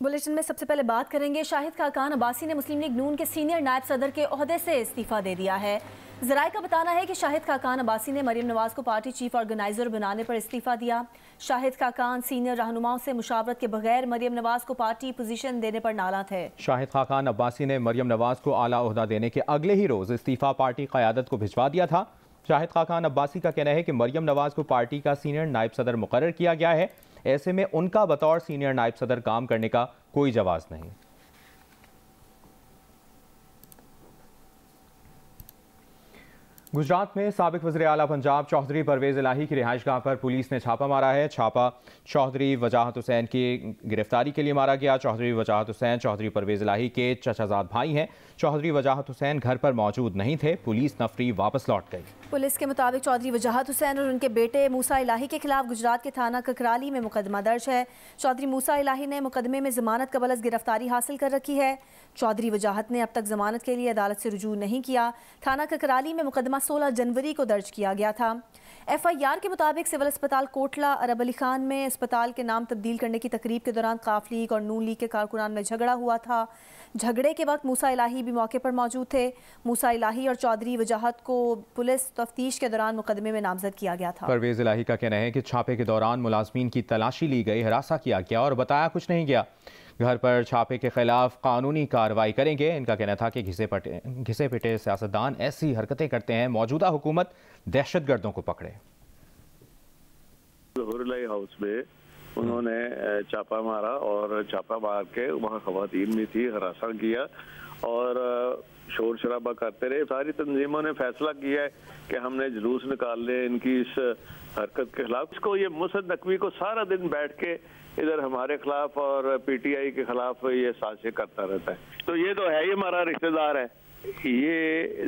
Bulletin में सबसे पहले बात करेंगे। शाहिद खाकान अब्बासी ने मुस्लिम लीग नून के सीनियर नायब सदर के ओहदे से इस्तीफा दे दिया है। ज़राए का बताना है कि शाहिद खाकान अब्बासी ने मरियम नवाज को पार्टी चीफ ऑर्गेनाइजर बनाने पर इस्तीफा दिया। शाहिद खाकान सीनियर रहनुमाओं से मुशावरत के बगैर मरियम नवाज को पार्टी पोजीशन देने पर नाला थे। शाहिद खाकान अब्बासी ने मरियम नवाज को आला ओहदा देने के अगले ही रोज इस्तीफा पार्टी क़यादत को भिजवा दिया था। शाहिद खाकान अब्बासी का कहना है कि मरियम नवाज को पार्टी का सीनियर नायब सदर मुकर्रर किया गया है, ऐसे में उनका बतौर सीनियर नायब सदर काम करने का कोई जवाज नहीं। गुजरात में साबिक वज़ीर आला पंजाब चौधरी परवेज़ इलाही की रिहाइशगाह पर पुलिस ने छापा मारा है। छापा चौधरी वजाहत हुसैन की गिरफ्तारी के लिए मारा गया। चौधरी वजाहत हुसैन चौधरी परवेज़ इलाही के चचाजाद भाई हैं। चौधरी वजाहत हुसैन घर पर मौजूद नहीं थे। पुलिस नफरी वापस लौट गई। पुलिस के मुताबिक चौधरी वजाहत हुसैन और उनके बेटे मूसा इलाही के खिलाफ गुजरात के थाना ककराली में मुकदमा दर्ज है। चौधरी मूसा इलाही ने मुकदमे में जमानत कबल अज़ गिरफ्तारी हासिल कर रखी है। चौधरी वजाहत ने अब तक जमानत के लिए अदालत से रुजू नहीं किया। थाना ककराली में मुकदमा 16 जनवरी को दर्ज किया गया था। FIR के मुताबिक सिविल अस्पताल कोटला अरब अली खान में अस्पताल के नाम तब्दील करने की तकरीब के दौरान काफ लीग और नून लीग के कारकुनान में झगड़ा हुआ था। झगड़े के वक्त मूसा इलाही भी मौके पर मौजूद थे। मूसा इलाही और चौधरी वजाहत को पुलिस तफ्तीश के दौरान मुकदमे में नामजद किया गया था। परवेज़ इलाही का कहना है कि छापे के दौरान मुलाजमीन की तलाशी ली गई, हरासा किया गया और बताया कुछ नहीं गया। घर पर छापे के खिलाफ कानूनी कार्रवाई करेंगे। इनका कहना था कि घिसे पिटे सियासतदान ऐसी हरकतें करते हैं, मौजूदा हुकूमत दहशतगर्दों को पकड़े। हाउस में उन्होंने छापा मारा और छापा मार के वहाँ खवातीन भी थी, हरासा किया और शोर शराबा करते रहे। सारी तंजीमों ने फैसला किया है कि हमने जुलूस निकाल ले इनकी इस हरकत के खिलाफ। इसको ये मुसद नकवी को सारा दिन बैठ के इधर हमारे खिलाफ और PTI के खिलाफ ये साजिशें करता रहता है। तो ये तो है ही हमारा रिश्तेदार है, ये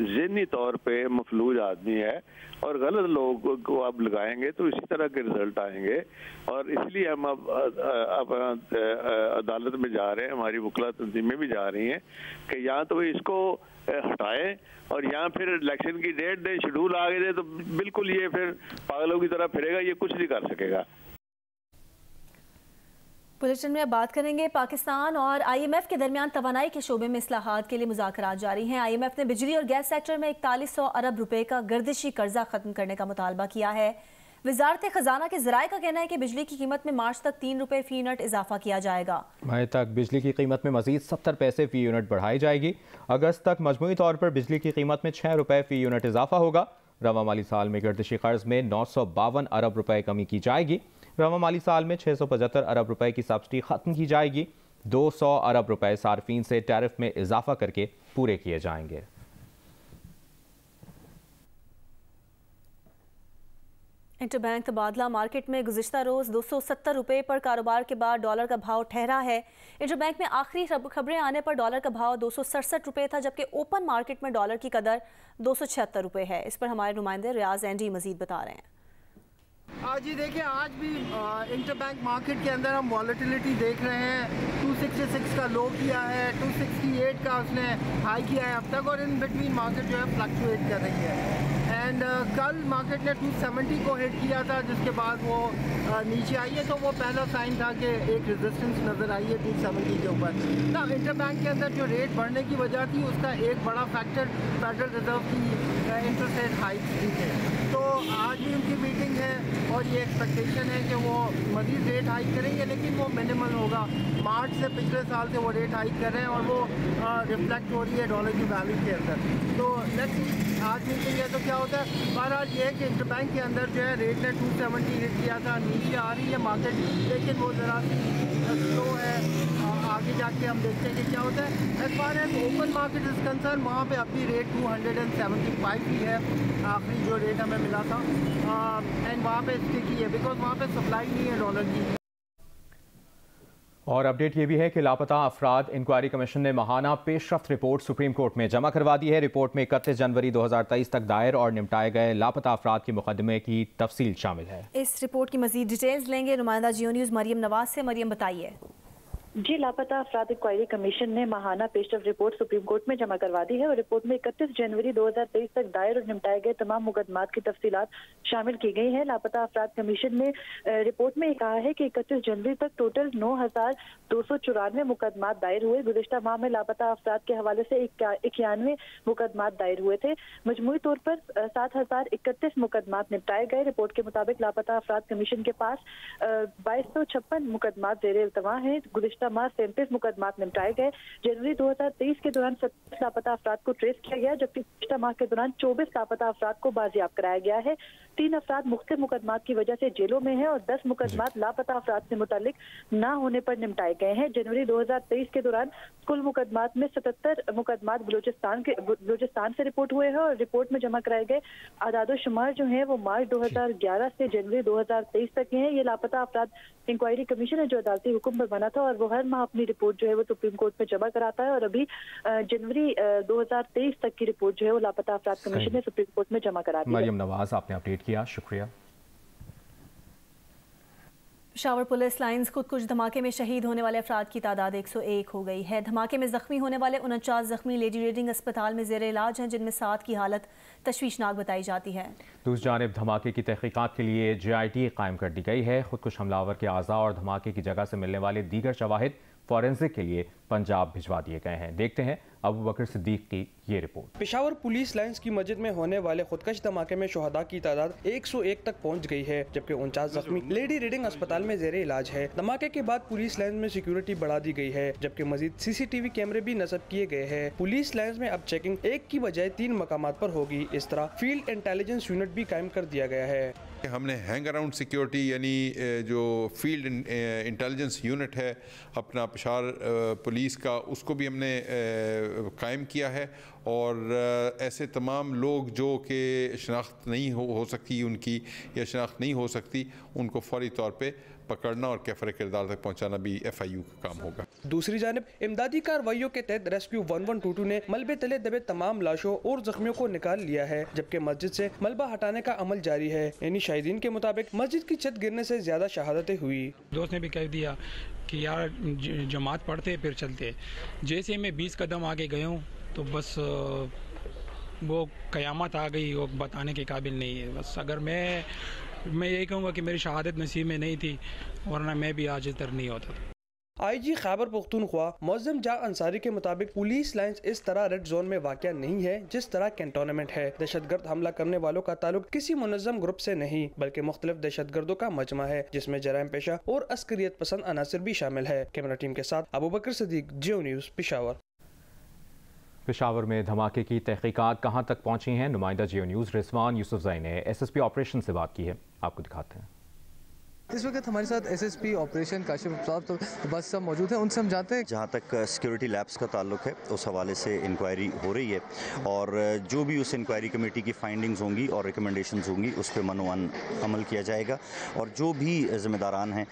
ज़हनी तौर पे मफलूज आदमी है और गलत लोगों को अब लगाएंगे तो इसी तरह के रिजल्ट आएंगे। और इसलिए हम अब अदालत में जा रहे हैं, हमारी वकला तंजीमें भी जा रही हैं कि या तो इसको हटाएं और यहाँ फिर इलेक्शन की डेट दें, शेड्यूल आगे दे, तो बिल्कुल ये फिर पागलों की तरह फिरेगा, ये कुछ नहीं कर सकेगा। बुलेटिन में अब बात करेंगे। पाकिस्तान और IMF के दरमियान तवानाई के शोबे में इस्लाहात के लिए मुज़ाकरात जारी हैं। IMF ने बिजली और गैस सेक्टर में 4100 अरब रुपए का गर्दिशी कर्जा खत्म करने का मुतालबा किया है। वजारत खजाना के ज़राए का कहना है कि बिजली की कीमत में मार्च तक 3 रुपए फी यूनिट इजाफा किया जाएगा। मई तक बिजली की कीमत में मजीद 70 पैसे फी यूनिट बढ़ाई जाएगी। अगस्त तक मजमूई तौर पर बिजली की कीमत में 6 रुपए फी यूनिट इजाफा होगा। रवा माली साल में गर्दिशी कर्ज में 952 अरब रुपए कमी की जाएगी। रवा माली साल में 675 अरब रुपए की सब्सिडी खत्म की जाएगी। 200 अरब रुपए सार्फिन से टैरिफ में इजाफा करके पूरे किए जाएंगे। इंटरबैंक तबादला मार्केट में गुज़िश्ता रोज़ 270 रुपए पर कारोबार के बाद डॉलर का भाव ठहरा है। इंटरबैंक में आखिरी खबरें आने पर डॉलर का भाव 267 रुपए था, जबकि ओपन मार्केट में डॉलर की कदर 276 रुपए है। इस पर हमारे नुमाइंदे रियाज एंडी मजीद बता रहे हैं। जी देखिए, आज भी इंटरबैंक मार्केट के अंदर हम वॉलेटिलिटी देख रहे हैं। 266 का लो किया है, 268 का उसने हाई किया है अब तक और इन बिटवीन मार्केट जो है फ्लक्चुएट कर रही है। एंड कल मार्केट ने 270 को हिट किया था, जिसके बाद वो नीचे आई है, तो वो पहला साइन था कि एक रेजिस्टेंस नज़र आई है 270 के ऊपर ना। इंटरबैंक के अंदर जो रेट बढ़ने की वजह थी उसका एक बड़ा फैक्टर फेडरल रिजर्व की इंटरेस्ट रेट हाइक भी थे। तो आज भी उनकी मीटिंग है और ये एक्सपेक्टेशन है कि वो मज़ीद रेट हाइक करेंगे, लेकिन वो मिनिमल होगा। मार्च से पिछले साल से वो रेट हाइक कर रहे हैं और वो रिफ्लेक्ट हो रही है डॉलर की वैल्यू के अंदर। तो नेक्स्ट आज मीटिंग है तो क्या होता है। बहरहाल ये है कि इंटरबैंक के अंदर जो है रेट ने 270 हिट किया था, नीचे आ रही है मार्केट, लेकिन वो ज़रा सी स्लो है। आगे जाके हम देखते हैं कि क्या होता है। As far as open market is concern, वहाँ पे अभी रेट 275 ही है, आखिरी जो रेट हमें मिला था। एंड वहाँ पे स्टिकी है बिकॉज वहाँ पे सप्लाई नहीं है डॉलर की। और अपडेट ये भी है कि लापता अफराद इंक्वायरी कमीशन ने माहाना पेशरफ्त रिपोर्ट सुप्रीम कोर्ट में जमा करवा दी है। रिपोर्ट में 31 जनवरी 2023 तक दायर और निपटाए गए लापता अफराद के मुकदमे की तफसील शामिल है। इस रिपोर्ट की मजीद डिटेल्स लेंगे नुमाइंदा जियो न्यूज़ मरियम नवाज से। मरियम बताइए। जी, लापता अफराद इंक्वायरी कमीशन ने माहाना पेशरफ रिपोर्ट सुप्रीम कोर्ट में जमा करवा दी है और रिपोर्ट में 31 जनवरी 2023 तक दायर और निपटाए गए तमाम मुकदमात की तफसीलात शामिल की गई है। लापता अफराद कमीशन ने रिपोर्ट में कहा है कि 31 जनवरी तक टोटल 9,294 मुकदमात दायर हुए। गुज़िश्ता माह में लापता अफराद के हवाले से 91 मुकदमात दायर हुए थे। मजमूई तौर पर 7,031 मुकदमात निपटाए गए। रिपोर्ट के मुताबिक लापता अफराद कमीशन के पास 2256 मुकदमात ज़ेर इल्तवा हैं। गुज़िश्ता माह 37 मुकदमात निपटाए गए। जनवरी 2023 के दौरान 27 लापता अफराद को ट्रेस किया गया, जबकि पिछले माह के दौरान 24 लापता अफराद को बाजियाब कराया गया है। 3 अफराद मुख्तलिफ मुकदमात की वजह से जेलों में हैं और 10 मुकदमात लापता अफराद से मुतालिक न होने पर निपटाए गए हैं। जनवरी 2023 के दौरान कुल मुकदमात में 77 मुकदमात बलूचिस्तान से रिपोर्ट हुए हैं और रिपोर्ट में जमा कराए गए आदाद शुमार जो है वो मार्च 2011 से जनवरी 2023 तक के हैं। ये लापता अफराद इंक्वायरी कमीशन है जो अदालती हुक्म पर बना था और वो हर माह अपनी रिपोर्ट जो है वो सुप्रीम कोर्ट में जमा कराता है और अभी जनवरी 2023 तक की रिपोर्ट जो है वो लापता अफराद कमीशन ने सुप्रीम कोर्ट में जमा करा दी है। मरियम नवाज, आपने अपडेट किया, शुक्रिया। पेशावर पुलिस लाइंस खुदकुश धमाके में शहीद होने वाले अफराद की तादाद 101 हो गई है। धमाके में जख्मी होने वाले 49 जख्मी लेडी रीडिंग अस्पताल में जेर इलाज हैं, जिनमें 7 की हालत तशवीशनाक बताई जाती है। दूसरी जानिब धमाके की तहकीकात के लिए JIT कायम कर दी गई है। खुदकुश हमलावर के आज़ा और धमाके की जगह से मिलने वाले दीगर शवाहिद फॉरेंसिक के लिए पंजाब भिजवा दिए गए हैं। देखते हैं अबू बकर सिद्दीक की ये रिपोर्ट। पेशावर पुलिस लाइंस की मस्जिद में होने वाले खुदकश धमाके में शोहदा की तादाद 101 तक पहुंच गई है, जबकि 49 जख्मी लेडी रीडिंग अस्पताल में जेर इलाज है। धमाके के बाद पुलिस लाइंस में सिक्योरिटी बढ़ा दी गई है, जबकि मजीद CCTV कैमरे भी नस्ब किए गए हैं। पुलिस लाइंस में अब चेकिंग 1 की बजाय 3 मकामात पर होगी। इस तरह फील्ड इंटेलिजेंस यूनिट भी कायम कर दिया गया है। हमने हैंग अराउंड सिक्योरिटी यानी जो फील्ड इंटेलिजेंस यूनिट है अपना पेशावर पुलिस का, उसको भी हमने कायम किया है और ऐसे तमाम लोग जो कि शनाख्त नहीं हो सकती उनकी या शनाख्त नहीं हो सकती उनको फौरी तौर पे पकड़ना और कैफर किरदार तक पहुंचाना भी FIU का काम होगा। दूसरी जानिब इमदादी कार्रवाइयों के तहत रेस्क्यू 1122 ने मलबे तले दबे तमाम लाशों और जख्मियों को निकाल लिया है, जबकि मस्जिद से मलबा हटाने का अमल जारी है। यानी शाहिदीन के मुताबिक मस्जिद की छत गिरने से ज्यादा शहादतें हुई। दोस्त ने भी कह दिया कि यार जमात पढ़ते फिर चलते। जैसे मैं 20 कदम आगे गया हूँ तो बस वो कयामत आ गई, वो बताने के काबिल नहीं है। बस अगर मैं यही कहूँगा कि मेरी शहादत नसीब में नहीं थी, वरना मैं भी आज तक नहीं होता। IG खैबर पख्तूनख्वा मुअज़्ज़म जा अंसारी के मुताबिक पुलिस लाइंस इस तरह रेड जोन में वाक़या नहीं है जिस तरह कैंटोनमेंट है। दहशतगर्द हमला करने वालों का ताल्लुक किसी मुनज़्ज़म ग्रुप से नहीं बल्कि मुख्तलिफ दहशतगर्दों का मजमा है, जिसमें जराइम पेशा और अस्करियत पसंद अनासिर भी शामिल है। कैमरा टीम के साथ अबू बकर सिद्दीक, जियो न्यूज़, पेशावर। पेशावर में धमाके की तहकीकात कहां तक पहुंची हैं, नुमाइंदा जियो न्यूज़ रिजवान यूसुफजई ने SSP ऑपरेशन से बात की है, आपको दिखाते हैं। इस वक्त हमारे साथ SSP ऑपरेशन काशिफ साहब तो बस सब मौजूद हैं, उनसे हम जानते हैं। जहाँ तक सिक्योरिटी लैब्स का ताल्लुक है उस हवाले से इंक्वायरी हो रही है और जो भी उस इंक्वायरी कमेटी की फाइंडिंग्स होंगी और रिकमेंडेशंस होंगी उस पर मनोवन अमल किया जाएगा और जो भी ज़िम्मेदारान हैं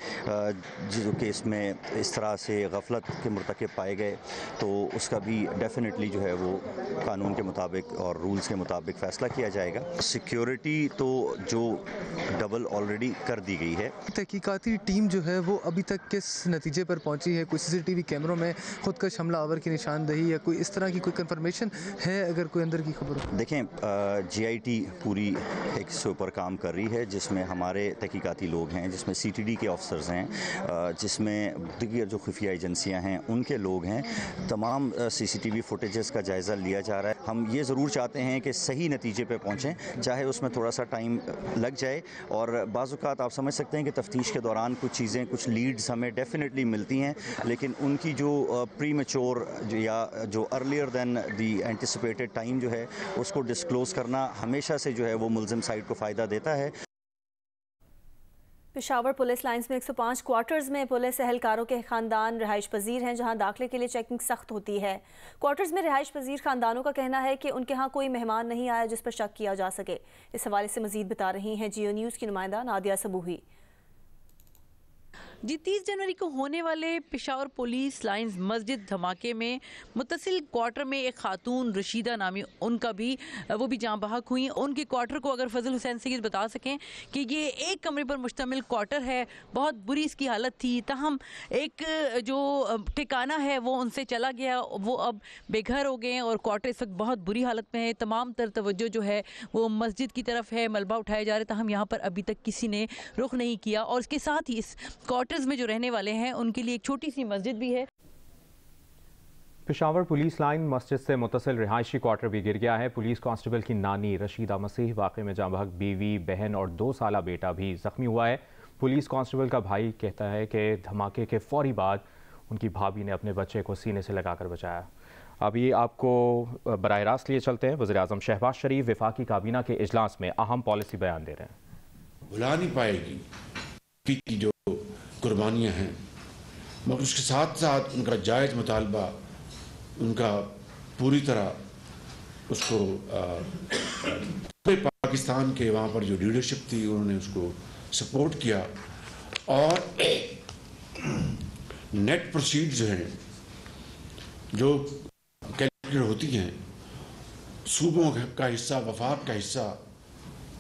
जो कि इसमें इस तरह से गफलत के मुर्तकिब पाए गए तो उसका भी डेफिनेटली जो है वो कानून के मुताबिक और रूल्स के मुताबिक फ़ैसला किया जाएगा। सिक्योरिटी तो जो डबल ऑलरेडी कर दी गई है। तहकीकाती टीम जो है वो अभी तक किस नतीजे पर पहुंची है? कोई CCTV कैमरों में खुदकश हमलावर की निशानदही या कोई इस तरह की कोई कंफर्मेशन है, अगर कोई अंदर की खबर हो? देखें, JIT पूरी एक से ऊपर काम कर रही है, जिसमें हमारे तहकीकाती लोग हैं, जिसमें CTD के ऑफिसर्स हैं, जिसमें दीगर जो खुफिया एजेंसियाँ हैं उनके लोग हैं। तमाम CCTV फुटेजेस का जायज़ा लिया जा रहा है। हम ये ज़रूर चाहते हैं कि सही नतीजे पर पहुँचें, चाहे उसमें थोड़ा सा टाइम लग जाए और बाज़ औक़ात आप समझ सकते हैं कि तफ्तीश के दौरान कुछ चीज़ें, कुछ लीड्स हमें डेफिनेटली मिलती हैं, लेकिन उनकी जो प्री मैच्योर या जो earlier than the anticipated time जो है उसको डिस्क्लोज़ करना हमेशा से जो है वो मुल्ज़िम साइड को फ़ायदा देता है। पेशावर पुलिस लाइंस में 105 क्वार्टर्स में पुलिस एहलकारों के खानदान रिहाइश पजीर हैं, जहां दाखिले के लिए चेकिंग सख्त होती है। क्वार्टर्स में रिहाइश पजीर खानदानों का कहना है कि उनके यहाँ कोई मेहमान नहीं आया जिस पर शक किया जा सके। इस हवाले से मजीद बता रही हैं जियो न्यूज़ की नुमाइंदा नादिया सबूही। جی 30 جنوری کو ہونے والے پشاور پولیس لائنز مسجد دھماکے میں متصل کوارٹر میں ایک خاتون رشیدہ نامی ان کا بھی وہ بھی جاں بحق ہوئی. ان کے کوارٹر کو اگر فضل حسین سید بتا سکیں کہ یہ ایک کمرے پر مشتمل کوارٹر ہے, بہت بری اس کی حالت تھی, تاہم ایک جو ٹھکانہ ہے وہ ان سے چلا گیا, وہ اب بے گھر ہو گئے اور کوارٹر اس وقت بہت بری حالت میں ہے. تمام تر توجہ جو ہے وہ مسجد کی طرف ہے, ملبہ اٹھائے جا رہے, تاہم یہاں پر ابھی تک کسی نے رخ نہیں کیا. اور اس کے ساتھ ہی اس کوارٹرز میں جو رہنے والے ہیں ان کے لیے ایک چھوٹی سی مسجد بھی ہے. پشاور پولیس لائن مسجد سے متصل رہائشی کوارٹر بھی گر گیا ہے. پولیس کانسٹیبل کی نانی رشیدہ مسیح واقعے میں جاں بحق بیوی, بہن اور 2 سالہ بیٹا بھی زخمی ہوا ہے. پولیس کانسٹیبل کا بھائی کہتا ہے کہ دھماکے کے فوری بعد ان کی بھابھی نے اپنے بچے کو سینے سے لگا کر بچایا. ابھی آپ کو براہ راست لیے چلتے ہیں. وزیر اعظم شہباز شریف وفاقی کابینہ کے اجلاس میں اہم پالیسی بیان دے رہے ہیں. بھلا نہیں پائے گی کی جو قربانیاں ہیں, مگر اس کے ساتھ ساتھ ان کا جائز مطالبہ, ان کا پوری طرح اس کو پاکستان کے وہاں پر جو لیڈرشپ تھی انہوں نے اس کو سپورٹ کیا. اور نیٹ پروسیڈ جو ہیں جو کیلکولیٹ ہوتی ہیں, صوبوں کا حصہ, وفاق کا حصہ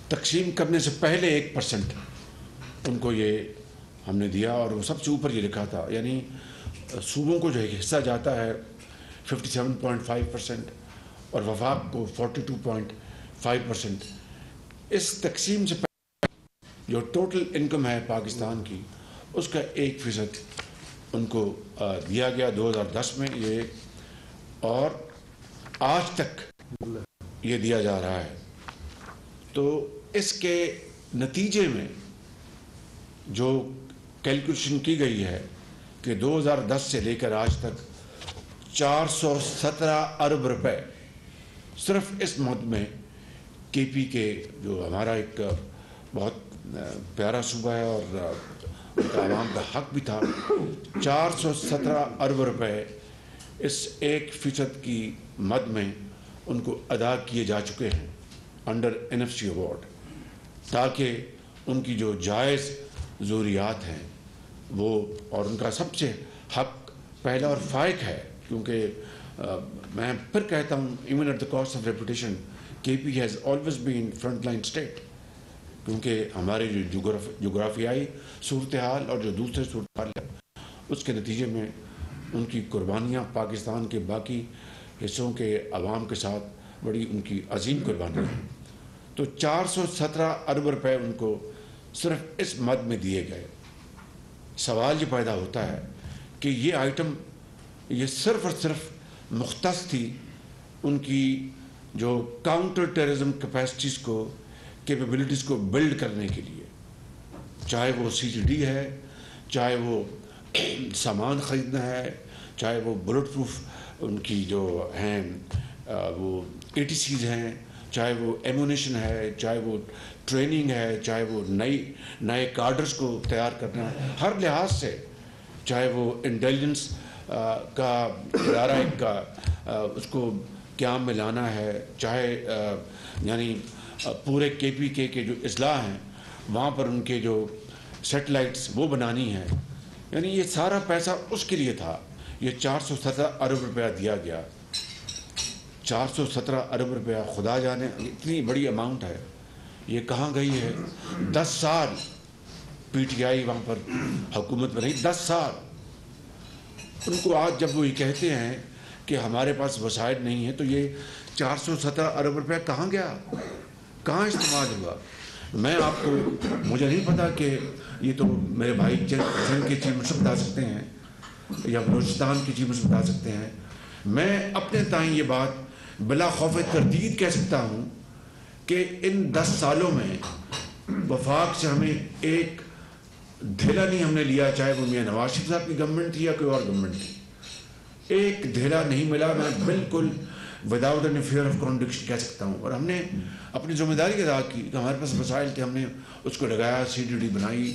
تقسیم کرنے سے پہلے 1% ان کو یہ ہم نے دیا, اور وہ سب سے اوپر یہ لکھا تھا, یعنی صوبوں کو جو حصہ جاتا ہے 57.5% اور وفاق کو 42.5%. اس تقسیم سے پہلے جو ٹوٹل انکم ہے پاکستان کی اس کا 1% ان کو دیا گیا 2010 میں یہ, اور آج تک یہ دیا جا رہا ہے. تو اس کے نتیجے میں جو کیلکولیشن کی گئی ہے کہ 2010 سے لے کر آج تک 417 ارب روپے صرف اس مد میں کے پی کے, جو ہمارا ایک بہت پیارا صوبہ ہے اور ان کا عوام کا حق بھی تھا, 417 ارب روپے اس 1% کی مد میں ان کو ادا کیے جا چکے ہیں انڈر NFC ایوارڈ, تاکہ ان کی جو جائز ضروریات ہیں وہ, اور ان کا سب سے حق پہلا اور فائق ہے, کیونکہ میں پھر کہتا ہوں even at the cost of reputation K P has always been front line state, کیونکہ ہمارے جو جغرافیائی صورتحال اور جو دوسرے صورتحال ہے اس کے نتیجے میں ان کی قربانیاں پاکستان کے باقی حصوں کے عوام کے ساتھ بڑی ان کی عظیم قربانیاں ہیں. تو 417 ارب روپے ان کو صرف اس مد میں دیے گئے. سوال یہ پیدا ہوتا ہے کہ یہ آئٹم یہ صرف اور صرف مختص تھی ان کی جو کاؤنٹر ٹیررزم کیپیسٹیز کو, کیپیبلٹیز کو بلڈ کرنے کے لیے, چاہے وہ CTD ہے, چاہے وہ سامان خریدنا ہے, چاہے وہ بلٹ پروف ان کی جو ہیں وہ ATCs ہیں, چاہے وہ ایمونیشن ہے, چاہے وہ ٹریننگ ہے, چاہے وہ نئے کارڈرز کو تیار کرنا ہے, ہر لحاظ سے, چاہے وہ انٹیلیجنس کا ادارہ ایک کا اس کو قیام میں لانا ہے, چاہے یعنی پورے KPK کے جو اضلاع ہیں وہاں پر ان کے جو سیٹلائٹس وہ بنانی ہیں, یعنی یہ سارا پیسہ اس کے لیے تھا. یہ 417 ارب روپیہ دیا گیا. 417 ارب روپیہ, خدا جانے اتنی بڑی اماؤنٹ ہے, یہ کہاں گئی ہے. 10 سال PTI وہاں پر حکومت میں رہی, 10 سال. ان کو آج جب وہ یہ کہتے ہیں کہ ہمارے پاس وسائل نہیں ہیں, تو یہ 417 ارب روپیہ کہاں گیا, کہاں استعمال ہوا. میں آپ کو, مجھے نہیں پتا کہ یہ تو میرے بھائی سندھ کے چیف منسٹر بتا سکتے ہیں یا بلوچستان کے چیف منسٹر بتا سکتے ہیں. میں اپنے تائیں یہ بات بلا خوف تردید کہہ سکتا ہوں کہ ان 10 سالوں میں وفاق سے ہمیں ایک دھیلا نہیں ہم نے لیا, چاہے وہ میاں نواز شریف صاحب کی گورنمنٹ تھی یا کوئی اور گورنمنٹ تھی, ایک دھیلا نہیں ملا. میں بالکل without any fear of contradiction کہہ سکتا ہوں. اور ہم نے اپنی ذمہ داری ادا کی کہ ہمارے پاس وسائل تھے, ہم نے اس کو لگایا, CTD بنائی,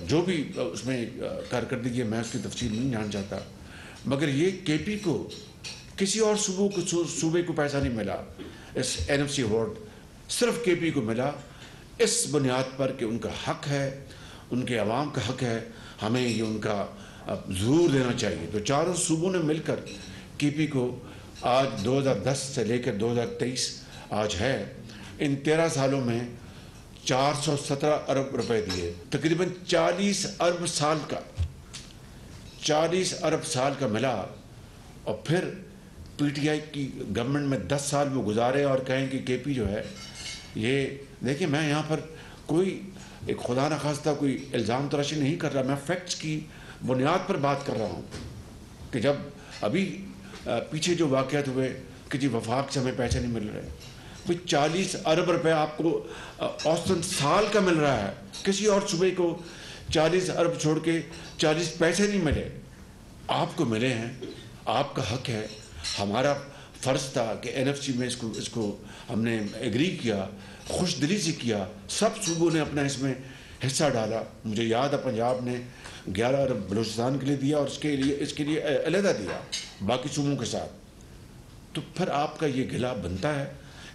جو بھی اس میں کارکردگی ہے میں اس کی تفصیل نہیں جان چاہتا. مگر یہ KP کو کسی اور صوبے کو پیسہ نہیں ملا, اس NFC ایوارڈ صرف KP کو ملا, اس بنیاد پر کہ ان کا حق ہے, ان کے عوام کا حق ہے. ہمیں یہ ان کا ضرور دینا چاہیے. تو چاروں صوبوں نے مل کر کے پی کو آج 2010 سے لے کر 2023 آج ہے ان 13 سالوں میں 417 ارب روپے دیے. تقریباً 40 ارب سال کا ملا. اور پھر پی ٹی آئی کی گورنمنٹ میں 10 سال وہ گزارے اور کہیں کہ کے پی جو ہے یہ دیکھیں. میں یہاں پر کوئی ایک خدا نخواستہ کوئی الزام تراشی نہیں کر رہا, میں فیکٹس کی بنیاد پر بات کر رہا ہوں کہ جب ابھی پیچھے جو واقعات ہوئے کہ جی وفاق سے ہمیں پیسے نہیں مل رہے, کوئی 40 ارب روپے آپ کو اوسطاً سال کا مل رہا ہے. کسی اور صوبے کو 40 ارب چھوڑ کے 40 پیسے نہیں ملے, آپ کو ملے ہیں. آپ کا حق ہے. ہمارا فرض تھا کہ این ایف سی میں اس کو ہم نے ایگری کیا, خوش دلی سے کیا. سب صوبوں نے اپنا اس میں حصہ ڈالا. مجھے یاد ہے پنجاب نے 11 ارب بلوچستان کے لیے دیا اور اس کے لیے علیحدہ دیا باقی صوبوں کے ساتھ. تو پھر آپ کا یہ گلا بنتا ہے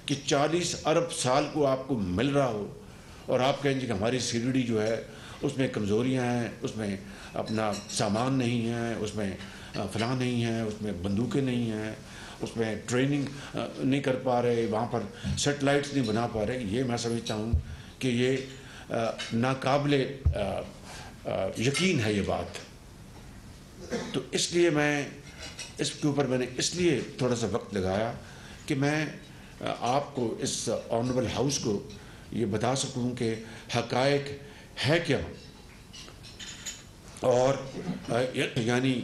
کہ 40 ارب سال کو آپ کو مل رہا ہو اور آپ کہیں کہ ہماری سی ڈی ڈی جو ہے اس میں کمزوریاں ہیں, اس میں اپنا سامان نہیں ہے, اس میں فلاں نہیں ہے, اس میں بندوقیں نہیں ہیں, اس میں ٹریننگ نہیں کر پا رہے, وہاں پر سیٹلائٹس نہیں بنا پا رہے. یہ میں سمجھتا ہوں کہ یہ ناقابل یقین ہے یہ بات. تو اس لیے میں اس کے اوپر میں نے اس لیے تھوڑا سا وقت لگایا کہ میں آپ کو اس آنریبل ہاؤس کو یہ بتا سکوں کہ حقائق ہے کیا. اور یعنی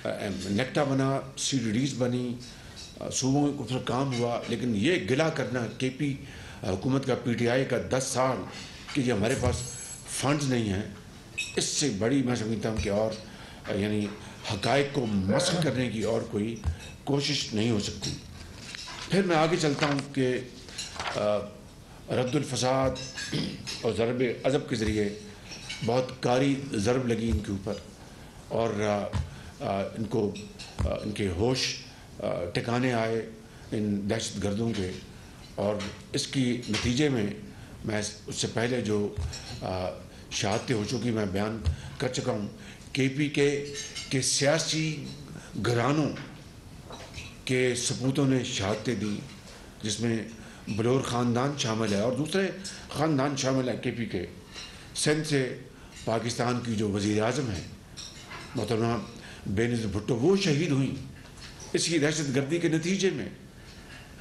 نیکٹا بنا, سی ڈی ڈیز بنی, صوبوں کے اوپر کام ہوا, لیکن یہ گلا کرنا کے پی حکومت کا پی ٹی آئی کا 10 سال کہ یہ ہمارے پاس فنڈز نہیں ہیں, اس سے بڑی میں سمجھتا ہوں کہ اور یعنی حقائق کو مسخ کرنے کی اور کوئی کوشش نہیں ہو سکتی. پھر میں آگے چلتا ہوں کہ رد الفساد اور ضرب عضب کے ذریعے بہت کاری ضرب لگی ان کے اوپر اور ان کے ہوش ٹھکانے آئے ان دہشت گردوں کے. اور اس کی نتیجے میں اس سے پہلے جو شہادتیں ہو چکی میں بیان کر چکا ہوں. کے پی کے سیاسی گھرانوں کے سپوتوں نے شہادتیں دی, جس میں بلور خاندان شامل ہے اور دوسرے خاندان شامل ہیں کے پی کے. سندھ سے پاکستان کی جو وزیر اعظم ہیں محترمہ بینظیر بھٹو, وہ شہید ہوئیں اسی دہشت گردی کے نتیجے میں.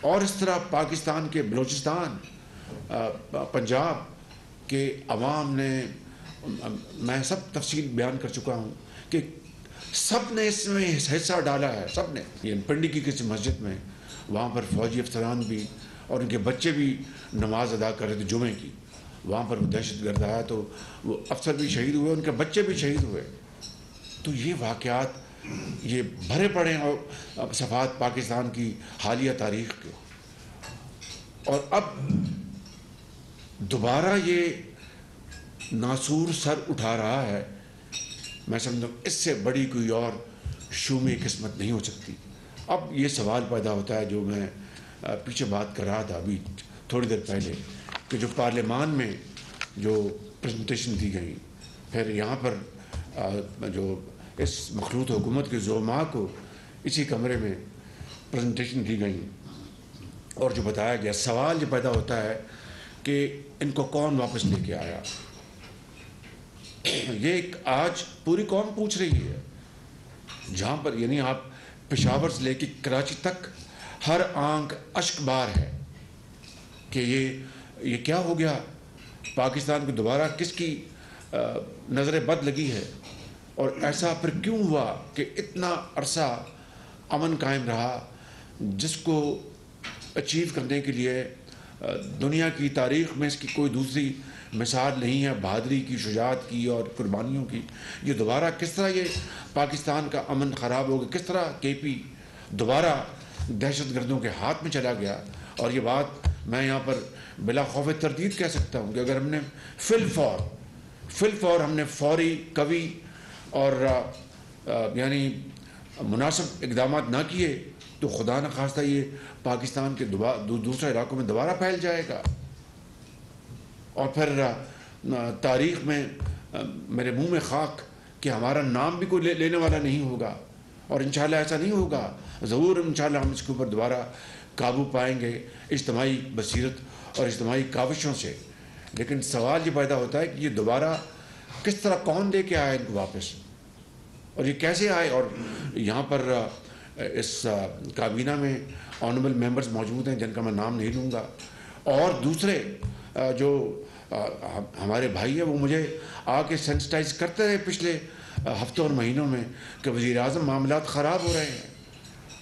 اور اس طرح پاکستان کے بلوچستان, پنجاب کے عوام نے, میں سب تفصیل بیان کر چکا ہوں کہ سب نے اس میں حصہ ڈالا ہے. سب نے. یہ پنڈی کی کسی مسجد میں وہاں پر فوجی افسران بھی اور ان کے بچے بھی نماز ادا کر رہے تھے جمعے کی. وہاں پر وہ دہشت گرد آیا تو وہ افسر بھی شہید ہوئے, ان کے بچے بھی شہید ہوئے. تو یہ واقعات یہ بھرے پڑے ہیں اور صفحات پاکستان کی حالیہ تاریخ کے. اور اب دوبارہ یہ ناسور سر اٹھا رہا ہے. میں سمجھتا ہوں اس سے بڑی کوئی اور شومی قسمت نہیں ہو سکتی. اب یہ سوال پیدا ہوتا ہے جو میں پیچھے بات کر رہا تھا ابھی تھوڑی دیر پہلے کہ جو پارلیمان میں جو پریزنٹیشن دی گئی, پھر یہاں پر جو اس مخلوط حکومت کے زعماء کو اسی کمرے میں پریزنٹیشن دی گئی اور جو بتایا گیا, سوال یہ پیدا ہوتا ہے کہ ان کو کون واپس لے کے آیا. یہ ایک آج پوری قوم پوچھ رہی ہے, جہاں پر یعنی آپ پشاور سے لے کے کراچی تک ہر آنکھ اشک بار ہے کہ یہ کیا ہو گیا. پاکستان کو دوبارہ کس کی نظر بد لگی ہے اور ایسا پھر کیوں ہوا کہ اتنا عرصہ امن قائم رہا, جس کو اچیو کرنے کے لیے دنیا کی تاریخ میں اس کی کوئی دوسری مثال نہیں ہے, بہادری کی, شجاعت کی اور قربانیوں کی. یہ دوبارہ کس طرح یہ پاکستان کا امن خراب ہو گیا, کس طرح کے پی دوبارہ دہشت گردوں کے ہاتھ میں چلا گیا. اور یہ بات میں یہاں پر بلا خوف تردید کہہ سکتا ہوں کہ اگر ہم نے فل فور ہم نے فوری, قوی اور یعنی مناسب اقدامات نہ کیے تو خدا نخواستہ یہ پاکستان کے دوسرے علاقوں میں دوبارہ پھیل جائے گا. اور پھر تاریخ میں میرے منہ میں خاک کہ ہمارا نام بھی کوئی لینے والا نہیں ہوگا، اور انشاءاللہ ایسا نہیں ہوگا، ضرور انشاءاللہ ہم اس کے اوپر دوبارہ قابو پائیں گے اجتماعی بصیرت اور اجتماعی کاوشوں سے۔ لیکن سوال یہ پیدا ہوتا ہے کہ یہ دوبارہ کس طرح کون لے کے آئے ان کو واپس، اور یہ کیسے آئے؟ اور یہاں پر اس کابینہ میں آنریبل ممبرز موجود ہیں جن کا میں نام نہیں لوں گا، اور دوسرے جو ہمارے بھائی ہیں وہ مجھے آ کے سینسٹائز کرتے رہے پچھلے ہفتوں اور مہینوں میں کہ وزیر اعظم معاملات خراب ہو رہے ہیں،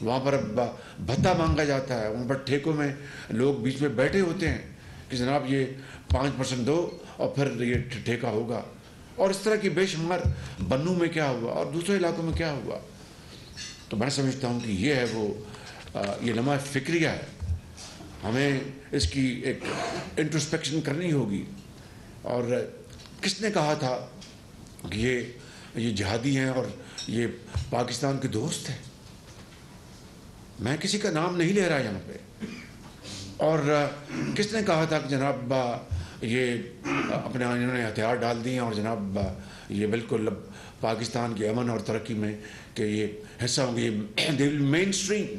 وہاں پر بھتہ مانگا جاتا ہے، وہاں پر ٹھیکوں میں لوگ بیچ میں بیٹھے ہوتے ہیں کہ جناب یہ 5% دو اور پھر یہ ٹھیکہ ہوگا، اور اس طرح کی بے شمار بنوں میں کیا ہوا اور دوسرے علاقوں میں کیا ہوا۔ تو میں سمجھتا ہوں کہ یہ ہے وہ یہ لمحہ فکریہ ہے، ہمیں اس کی ایک انٹروسپیکشن کرنی ہوگی۔ اور کس نے کہا تھا کہ یہ جہادی ہیں اور یہ پاکستان کے دوست ہیں؟ میں کسی کا نام نہیں لے رہا یہاں پہ۔ اور کس نے کہا تھا کہ جناب یہ اپنے انہوں نے ہتھیار ڈال دیے اور جناب یہ بالکل پاکستان کے امن اور ترقی میں کہ یہ حصہ ہوں گے، یہ مین اسٹریم۔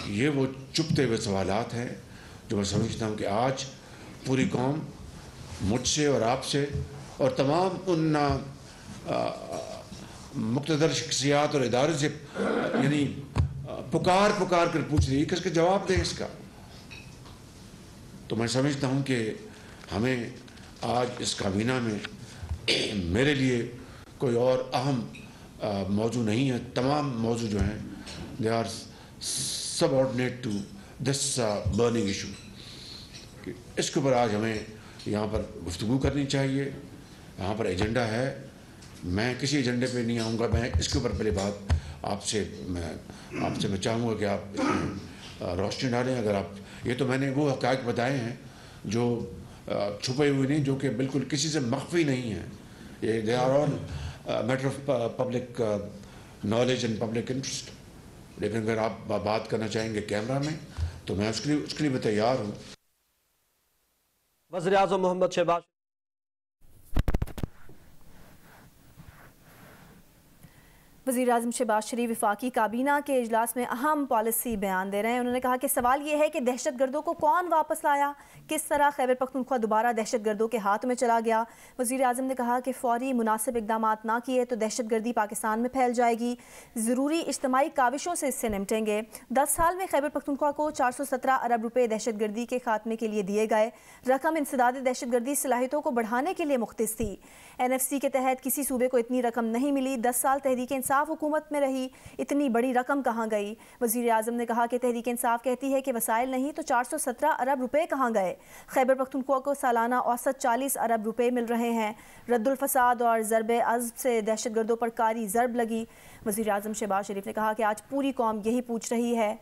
یہ وہ چپتے ہوئے سوالات ہیں جو میں سمجھتا ہوں کہ آج پوری قوم مجھ سے اور آپ سے اور تمام ان مقتدر شخصیات اور ادارے سے یعنی پکار کر پوچھ رہی ہے کہ اس کا جواب دیں اس کا۔ تو میں سمجھتا ہوں کہ ہمیں آج اس کابینہ میں میرے لیے کوئی اور اہم موضوع نہیں ہے، تمام موضوع جو ہیں they are subordinate to this burning issue. اس کے اوپر آج ہمیں یہاں پر گفتگو کرنی چاہیے، یہاں پر ایجنڈا ہے، میں کسی ایجنڈے پہ نہیں آؤں گا، میں اس کے اوپر پہلے بات میں چاہوں گا کہ آپ اس میں روشنی ڈالیں۔ اگر آپ یہ تو میں نے وہ حقائق بتائے ہیں جو چھپے ہوئے نہیں، جو کہ بالکل کسی سے مخفی نہیں ہیں، یہ they are all matter of public knowledge and public interest. لیکن اگر آپ بات کرنا چاہیں گے کیمرہ میں تو میں اس کے لیے بھی تیار ہوں۔ وزیر اعظم محمد شہباز وزیر اعظم شہباز شریف وفاقی کابینہ کے اجلاس میں اہم پالیسی بیان دے رہے ہیں۔ انہوں نے کہا کہ سوال یہ ہے کہ دہشت گردوں کو کون واپس لایا، کس طرح خیبر پختونخوا دوبارہ دہشت گردوں کے ہاتھ میں چلا گیا۔ وزیر اعظم نے کہا کہ فوری مناسب اقدامات نہ کیے تو دہشت گردی پاکستان میں پھیل جائے گی، ضروری اجتماعی کاوشوں سے اس سے نمٹیں گے۔ 10 سال میں خیبر پختونخوا کو 417 ارب روپے دہشت گردی کے خاتمے کے لیے دیے گئے۔ رقم انسداد دہشت گردی صلاحیتوں کو بڑھانے کے لیے مختص تھی۔ NFC کے تحت کسی صوبے کو اتنی رقم نہیں ملی۔ 10 سال تحریک انصاف حکومت میں رہی، اتنی بڑی رقم کہاں گئی؟ وزیر اعظم نے کہا کہ تحریک انصاف کہتی ہے کہ وسائل نہیں تو 417 ارب روپے کہاں گئے؟ خیبر پختونخوا کو سالانہ اوسط 40 ارب روپے مل رہے ہیں۔ رد الفساد اور ضرب عضب سے دہشت گردوں پر کاری ضرب لگی۔ وزیر اعظم شہباز شریف نے کہا کہ آج پوری قوم یہی پوچھ رہی ہے